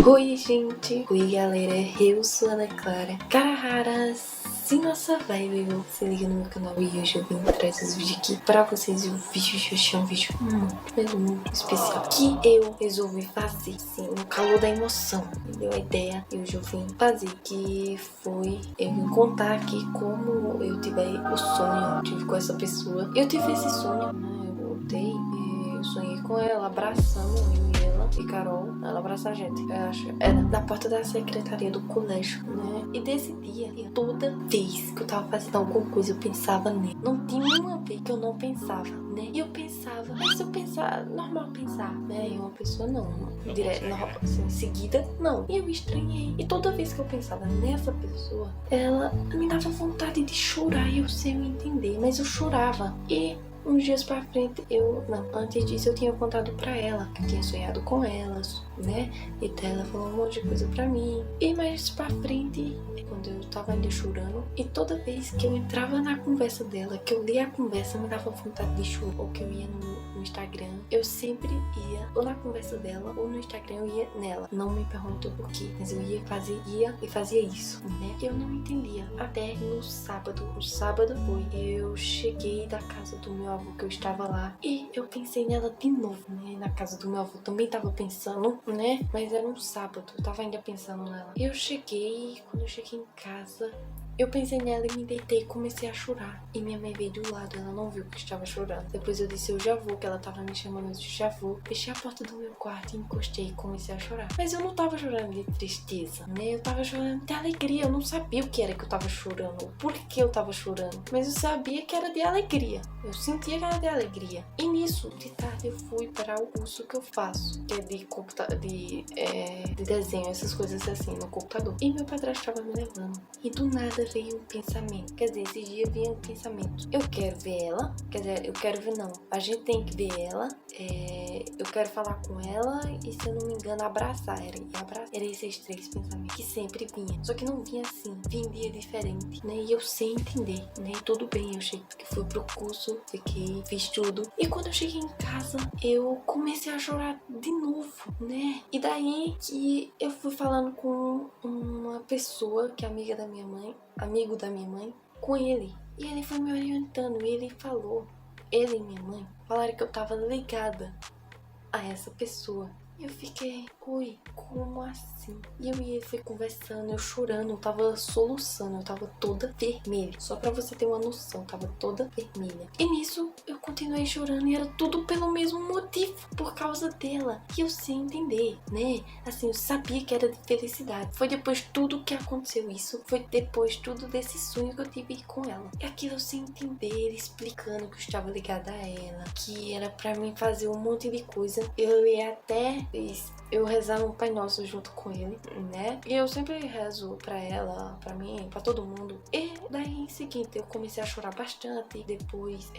Oi gente, oi galera, eu sou a Ana Clara. Cara rara, se nossa vibe, se liga no meu canal e hoje eu vim trazer esse vídeo aqui pra vocês. O vídeo de hoje é um vídeo muito especial que eu resolvi fazer, sim, no calor da emoção. Me deu a ideia e hoje eu vim fazer, que foi eu vim contar aqui como eu tive o sonho, eu tive com essa pessoa. Eu tive esse sonho, né? Eu voltei e eu sonhei com ela, abraçando eu e ela. E Carol, ela abraça a gente, eu acho. Era na porta da secretaria do colégio, né? E desse dia, toda vez que eu tava fazendo alguma coisa, eu pensava nele. Não tinha uma vez que eu não pensava, né? E eu pensava, mas se eu pensar, normal pensar, né? Em uma pessoa não, direto, assim, seguida, não. E eu estranhei. E toda vez que eu pensava nessa pessoa, ela me dava vontade de chorar, e eu sei entender, mas eu chorava. E uns dias pra frente, antes disso eu tinha contado pra ela que eu tinha sonhado com elas, né? E até ela falou um monte de coisa pra mim. E mais pra frente, quando eu tava ainda chorando, e toda vez que eu entrava na conversa dela, que eu lia a conversa, me dava vontade de chorar. Ou que eu ia no Instagram, eu sempre ia ou na conversa dela, ou no Instagram eu ia nela. Não me perguntou por quê, mas eu ia e fazia isso, né? Eu não entendia. Até no sábado foi, eu cheguei da casa do meu avô, que eu estava lá, e eu pensei nela de novo, né? Na casa do meu avô também tava pensando, né? Mas era um sábado, eu tava ainda pensando nela. Quando eu cheguei em casa, eu pensei nela e me deitei e comecei a chorar. E minha mãe veio do lado, ela não viu que eu estava chorando. Depois eu disse, eu já vou, que ela tava me chamando, eu disse, já vou. Fechei a porta do meu quarto e encostei e comecei a chorar. Mas eu não tava chorando de tristeza, né? Eu tava chorando de alegria. Eu não sabia o que era que eu tava chorando, por que eu tava chorando. Mas eu sabia que era de alegria. Eu sentia que era de alegria. E nisso, de tarde, eu fui para o curso que eu faço, que é de desenho, essas coisas assim, no computador. E meu padrasto estava me levando. E do nada veio um pensamento. Quer dizer, esses dias veio um pensamento. Eu quero ver ela. Quer dizer, eu quero ver não. A gente tem que ver ela. Eu quero falar com ela e, se eu não me engano, abraçar. Era esses três pensamentos que sempre vinha. Só que não vinha assim. Vinha diferente, né? E eu sem entender, né? E tudo bem, eu cheguei, fui pro curso, fiz tudo. E quando eu cheguei em casa, eu comecei a chorar de novo, né? E daí que eu fui falando com uma pessoa que é amigo da minha mãe, com ele. E ele foi me orientando, e ele e minha mãe falaram que eu tava ligada a essa pessoa. E eu fiquei, oi, como assim? E ele foi conversando, eu chorando, eu tava soluçando, eu tava toda vermelha. Só pra você ter uma noção, eu tava toda vermelha. E nisso, eu continuei chorando e era tudo pelo mesmo motivo, por causa dela. E eu sem entender, né? Assim, eu sabia que era de felicidade. Foi depois tudo que aconteceu isso, foi depois tudo desse sonho que eu tive com ela. E aquilo eu sem entender, explicando que eu estava ligada a ela, que era pra mim fazer um monte de coisa. Eu ia até eu rezar um Pai Nosso junto com ele, né? E eu sempre rezo pra ela, pra mim, pra todo mundo. E daí, em seguida, eu comecei a chorar bastante. Depois,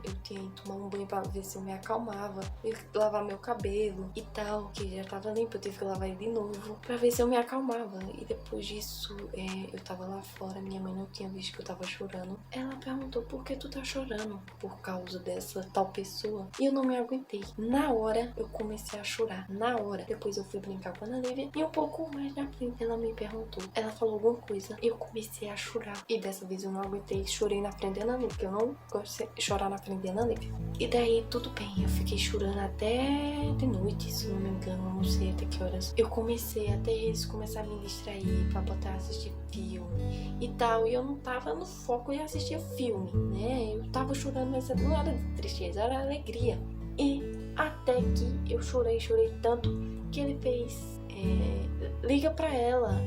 eu tinha que tomar um banho pra ver se eu me acalmava, e lavar meu cabelo e tal, que já tava limpo, eu tive que lavar ele de novo, pra ver se eu me acalmava. E depois disso, eu tava lá fora, minha mãe não tinha visto que eu tava chorando. Ela perguntou, por que tu tá chorando? Por causa dessa tal pessoa. E eu não me aguentei. Na hora, eu comecei a chorar. Na hora. Depois eu fui brincar com a Ana Lívia e um pouco mais na frente ela me perguntou. Ela falou alguma coisa e eu comecei a chorar. E dessa vez eu não aguentei, chorei na frente da Ana Lívia, porque eu não gosto de chorar na frente da Ana Lívia. E daí tudo bem, eu fiquei chorando até de noite, se não me engano, não sei até que horas. Eu comecei até eles começaram a me distrair pra botar a assistir filme e tal. E eu não tava no foco de assistir filme, né? Eu tava chorando, mas não era de tristeza, era alegria. E até que eu chorei tanto que ele fez, liga pra ela,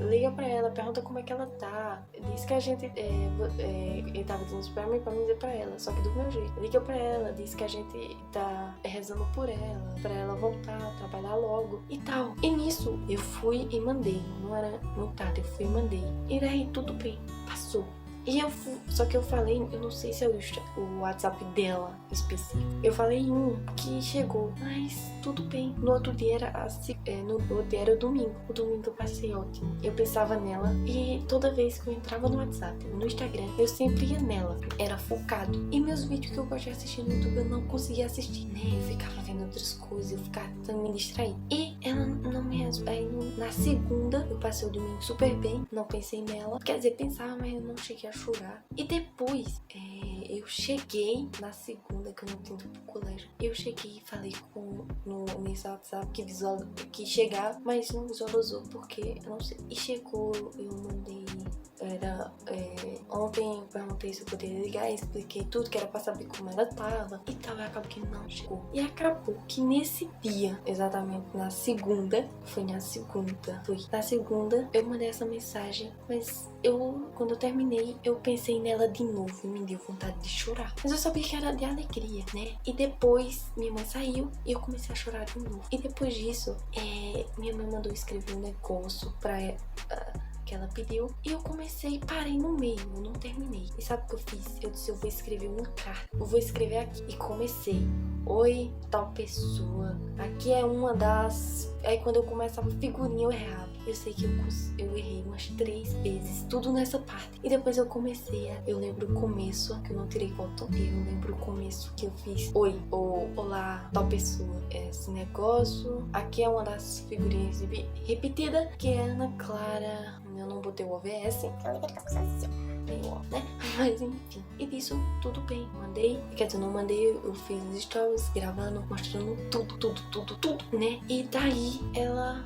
pergunta como é que ela tá. Diz que a gente, ele tava dizendo isso pra mim dizer pra ela, só que do meu jeito. Liga pra ela, diz que a gente tá rezando por ela, pra ela voltar, trabalhar logo e tal. E nisso, eu fui e mandei, não era muito tarde, eu fui e mandei. E daí tudo bem, passou. E só que eu falei, eu não sei se é o WhatsApp dela específico. Eu falei um que chegou, mas tudo bem. No outro dia no outro dia era o domingo. O domingo eu passei ótimo. Eu pensava nela e toda vez que eu entrava no WhatsApp, no Instagram, eu sempre ia nela. Era focado. E meus vídeos que eu gosto de assistir no YouTube eu não conseguia assistir, né? Eu ficava vendo outras coisas, eu ficava tentando me distrair. E ela não me respondeu. Aí na segunda eu passei o domingo super bem, não pensei nela. Quer dizer, pensava, mas eu não cheguei a chorar. E depois eu cheguei na segunda, que eu não tenho pro colégio. Eu cheguei e falei nesse WhatsApp que chegar, mas não visualizou porque eu não sei. E chegou, eu mandei. Ontem eu perguntei se eu poderia ligar, expliquei tudo, que era pra saber como ela tava e tal, e acabou que não chegou. E acabou que nesse dia, exatamente na segunda, eu mandei essa mensagem, mas quando eu terminei, eu pensei nela de novo e me deu vontade de chorar. Mas eu sabia que era de alegria, né? E depois minha mãe saiu e eu comecei a chorar de novo. E depois disso, minha mãe mandou escrever um negócio pra que ela pediu, e eu parei no meio, eu não terminei. E sabe o que eu fiz? Eu disse, eu vou escrever uma carta, eu vou escrever aqui. E comecei, oi, tal pessoa, aqui é uma das... Aí quando eu começava figurinha eu errava. Eu sei que eu errei umas 3 vezes, tudo nessa parte. E depois eu comecei eu lembro o começo, que eu não tirei foto, eu lembro o começo que eu fiz, oi, ou olá, tal pessoa, esse negócio, aqui é uma das figurinhas repetida, que é Ana Clara. Eu não botei o OBS, né? Mas enfim, e disso tudo bem. Mandei, quer dizer, não mandei, eu fiz stories gravando, mostrando tudo, né? E daí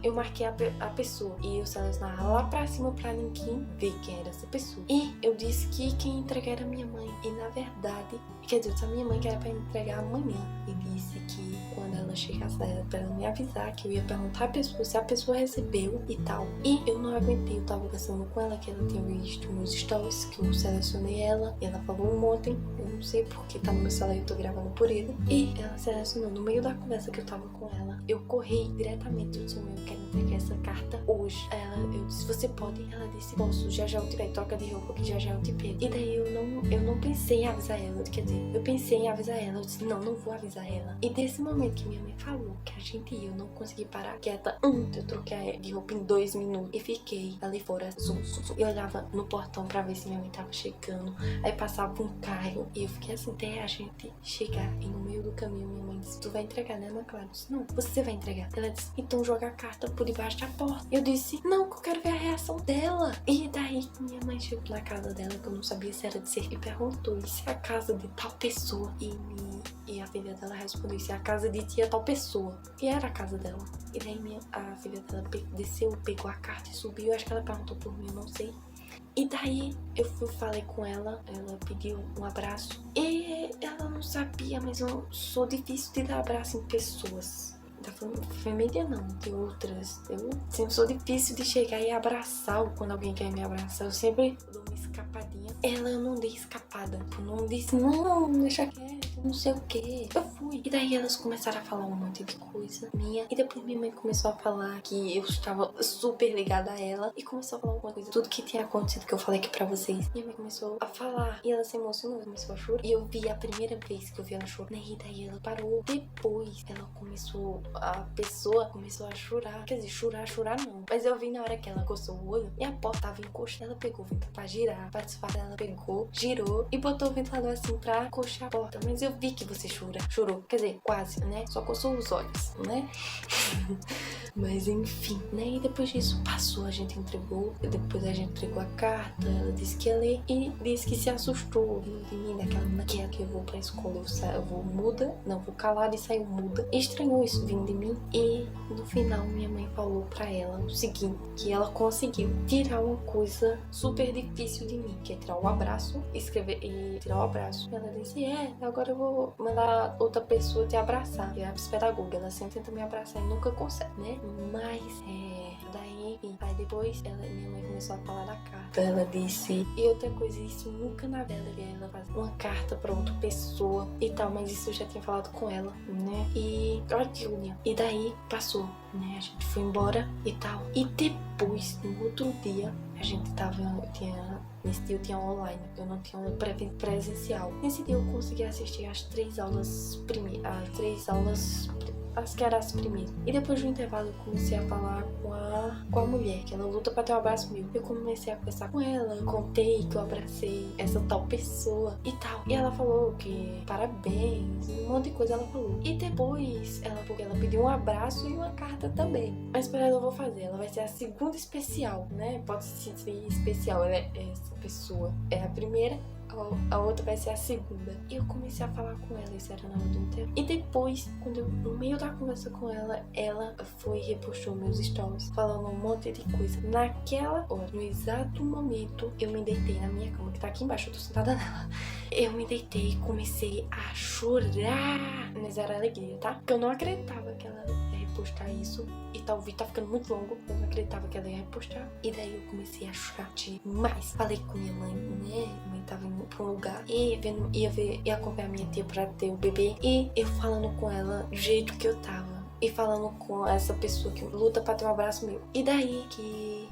eu marquei a pessoa e eu selecionava lá pra cima pra ninguém ver quem era essa pessoa. E eu disse que quem ia entregar era minha mãe. E na verdade, quer dizer, eu disse a minha mãe que era pra entregar amanhã. E disse que quando ela chegasse, era pra ela me avisar, que eu ia perguntar a pessoa se a pessoa recebeu e tal. E eu não aguentei, eu tava conversando com ela, que ela tinha visto meus stories, que eu selecionei ela, e ela falou ontem, eu não sei porque tá no meu celular e eu tô gravando por ele. E ela selecionou, no meio da conversa que eu tava com ela, eu corri diretamente, eu disse, eu quero entregar essa carta hoje. Eu disse, você pode? Ela disse, posso, já eu te pego, troca de roupa que já eu te pego. E daí eu não pensei em avisar ela, quer dizer, eu pensei em avisar ela, eu disse, não vou avisar ela. E desse momento que minha mãe falou que a gente ia, eu não consegui parar quieta. Eu troquei de roupa em 2 minutos e fiquei ali fora, e olhava no portão pra ver se minha mãe tava chegando. Aí passava um carro e eu fiquei assim até a gente chegar. E no meio do caminho minha mãe disse, tu vai entregar, né, Ana Clara? Eu disse, não, você vai entregar. Ela disse, então joga a carta por debaixo da porta. Eu disse, não, que eu quero ver a reação dela. E daí minha mãe chegou na casa dela, que eu não sabia se era de ser, e perguntou, e se é a casa de tal pessoa? E a filha dela respondeu, se é a casa de tia tal pessoa. E era a casa dela. E daí a filha dela desceu, pegou a carta e subiu. Acho que ela perguntou por mim, eu não sei. E daí eu falei com ela pediu um abraço. E ela não sabia, mas eu sou difícil de dar abraço em pessoas. Da família não, de outras. Eu sou difícil de chegar e abraçar quando alguém quer me abraçar. Eu sempre dou uma escapadinha. Ela não dei escapada. Eu não disse, não, deixa quieto, não sei o que. Eu fui. E daí elas começaram a falar um monte de coisa minha. E depois minha mãe começou a falar que eu estava super ligada a ela. E começou a falar alguma coisa. Tudo que tinha acontecido que eu falei aqui pra vocês. Minha mãe começou a falar. E ela se emocionou, começou a chorar. E eu vi a primeira vez que eu vi ela chorar. E daí ela parou. Depois a pessoa começou a chorar. Quer dizer, chorar não. Mas eu vi na hora que ela coçou o olho e a porta tava encostada. Ela pegou o ventilador pra girar. Pra disparar, ela pegou, girou e botou o ventilador assim pra coxar a porta. Mas eu vi que você chorou. Quer dizer, quase, né? Só coçou os olhos, né? Mas enfim, né? E depois disso passou, a gente entregou. Depois a gente entregou a carta. Ela disse que ia ler e disse que se assustou de mim, daquela menina que eu vou pra escola, eu vou muda, não, vou calada e saio muda. E estranhou isso vindo de mim. E no final minha mãe falou pra ela o seguinte, que ela conseguiu tirar uma coisa super difícil de mim, que é tirar o abraço, escrever e tirar o abraço. Ela disse, agora eu vou mandar outra pessoa te abraçar. E a pedagoga, ela sempre tenta me abraçar e nunca consegue, né? Mas, daí, enfim. Aí depois, minha mãe começou a falar da carta. Ela disse, e outra coisa, isso nunca na vida ela fazer uma carta pra outra pessoa e tal, mas isso eu já tinha falado com ela, né? E olha que união. E daí passou, né? A gente foi embora e tal. E depois, no outro dia, a gente tava, nesse dia eu tinha online, eu não tinha uma presencial. Nesse dia eu consegui assistir as 3 aulas acho que era as primeiras. E depois do intervalo eu comecei a falar com a mulher, que ela luta pra ter um abraço meu. Eu comecei a conversar com ela, contei que eu abracei essa tal pessoa e tal. E ela falou que parabéns, um monte de coisa ela falou. E depois porque ela pediu um abraço e uma carta também. Mas pra ela eu vou fazer, ela vai ser a segunda especial, né? Pode ser especial, ela é essa pessoa. É a primeira, a outra vai ser a segunda. E eu comecei a falar com ela, isso era na hora do intervalo. E depois, quando eu, no meio da conversa com ela, ela foi e repostou meus stories, falando um monte de coisa. Naquela hora, no exato momento, eu me deitei na minha cama, que tá aqui embaixo, eu tô sentada nela. Eu me deitei e comecei a chorar. Mas era alegria, tá? Porque eu não acreditava que ela ia repostar isso. E tal, o vídeo tá ficando muito longo. Eu não acreditava que ela ia repostar. E daí eu comecei a chorar demais. Falei com minha mãe, né? Minha mãe tava indo pra um lugar. E ia acompanhar minha tia pra ter o bebê. E eu falando com ela do jeito que eu tava. E falando com essa pessoa que luta pra ter um abraço meu. E daí que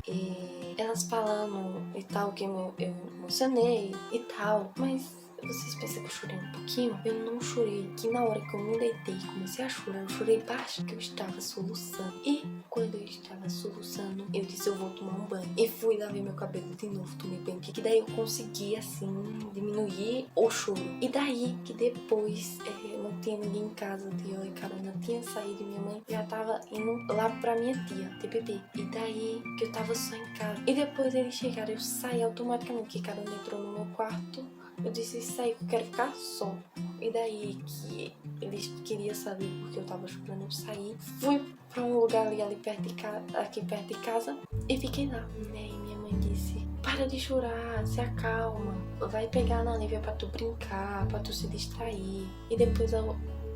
elas falando e tal, que eu emocionei e tal. Mas vocês pensam que eu chorei um pouquinho? Eu não chorei. Que na hora que eu me deitei e comecei a chorar, eu chorei baixo, que eu estava soluçando. E quando eu estava soluçando, eu disse, eu vou tomar um banho. E fui lavar meu cabelo de novo, tomei banho. Que daí eu consegui, assim, diminuir o choro. E daí que depois não tinha ninguém em casa, Theo e Carolina tinha saído, minha mãe já tava indo lá pra minha tia, ter bebê. E daí que eu tava só em casa. E depois eles chegaram, eu saí automaticamente, que Carolina entrou no meu quarto. Eu disse, saí, que eu quero ficar só. E daí que eles queriam saber porque eu tava chorando, eu saí. Fui pra um lugar ali perto de aqui perto de casa e fiquei lá, né? E minha mãe disse, para de chorar, se acalma. Vai pegar na Lívia pra tu brincar, pra tu se distrair. E depois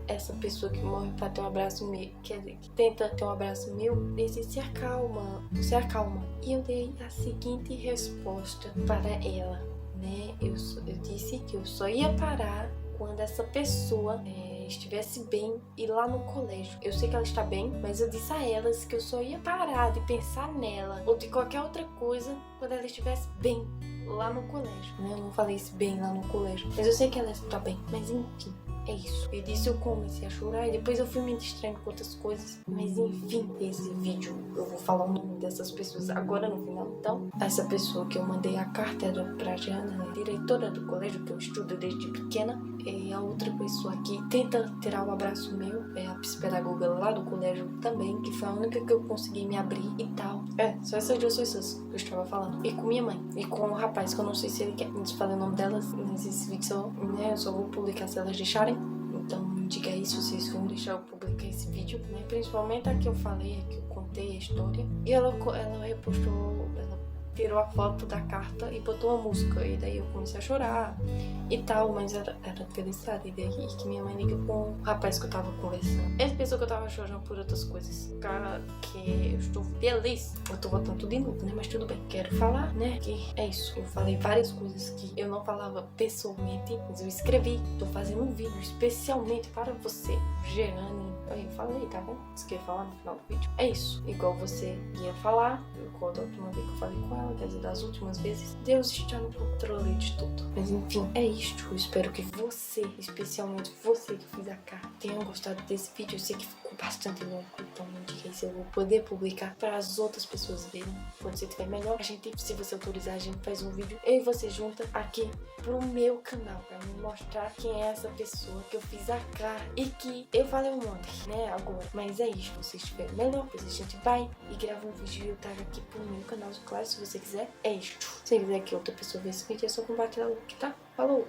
essa pessoa que morre pra ter um abraço meu, quer dizer, que tenta ter um abraço meu, disse, se acalma. E eu dei a seguinte resposta para ela. Né? Eu disse que eu só ia parar quando essa pessoa estivesse bem e lá no colégio. Eu sei que ela está bem, mas eu disse a elas que eu só ia parar de pensar nela ou de qualquer outra coisa quando ela estivesse bem lá no colégio. Né? Eu não falei isso bem lá no colégio, mas eu sei que ela está bem. Mas enfim, é isso. Eu disse, eu comecei a chorar e depois eu fui me distraindo com outras coisas. Mas enfim, esse vídeo eu vou falar o nome dessas pessoas agora no final. Então, essa pessoa que eu mandei a carta era pra Jana, diretora do colégio que eu estudo desde pequena. E a outra pessoa que tenta tirar o abraço meu é a psicopedagoga lá do colégio também, que foi a única que eu consegui me abrir e tal. Só essas duas pessoas que eu estava falando. E com minha mãe. E com o rapaz, que eu não sei se ele quer. Não falei o nome delas nesse vídeo, eu só vou publicar se elas deixarem. Então me diga aí se vocês vão deixar eu publicar esse vídeo, né? Principalmente a que eu falei, a que eu contei a história. E ela repostou, ela tirou a foto da carta e botou uma música. E daí eu comecei a chorar e tal, mas era felicidade. E daí que minha mãe liga com o rapaz que eu tava conversando. Ele pensou que eu tava chorando por outras coisas. Cara, que eu estou feliz. Eu tô botando tudo de novo, né? Mas tudo bem. Quero falar, né? Que é isso. Eu falei várias coisas que eu não falava pessoalmente, mas eu escrevi. Tô fazendo um vídeo especialmente para você, Jeane. Eu falei, tá bom? Isso que eu ia falar no final do vídeo. É isso. Igual você ia falar, igual da última vez que eu falei com ela, quer dizer, das últimas vezes. Deus está no controle de tudo. Mas enfim, é isto. Eu espero que você, especialmente você que fez a carta, tenha gostado desse vídeo. Eu sei que ficou bastante longo, então me diga aí se eu vou poder publicar para as outras pessoas verem. Quando você tiver melhor, a gente, se você autorizar, a gente faz um vídeo, eu e você junta aqui pro meu canal, pra me mostrar quem é essa pessoa que eu fiz a carta e que eu falei um monte, né, agora. Mas é isso, se você estiver melhor, depois a gente vai e grava um vídeo e eu trago aqui pro meu canal, claro, se você quiser. É isto. Se você quiser que outra pessoa veja esse vídeo, é só compartilhar o link, tá? Falou!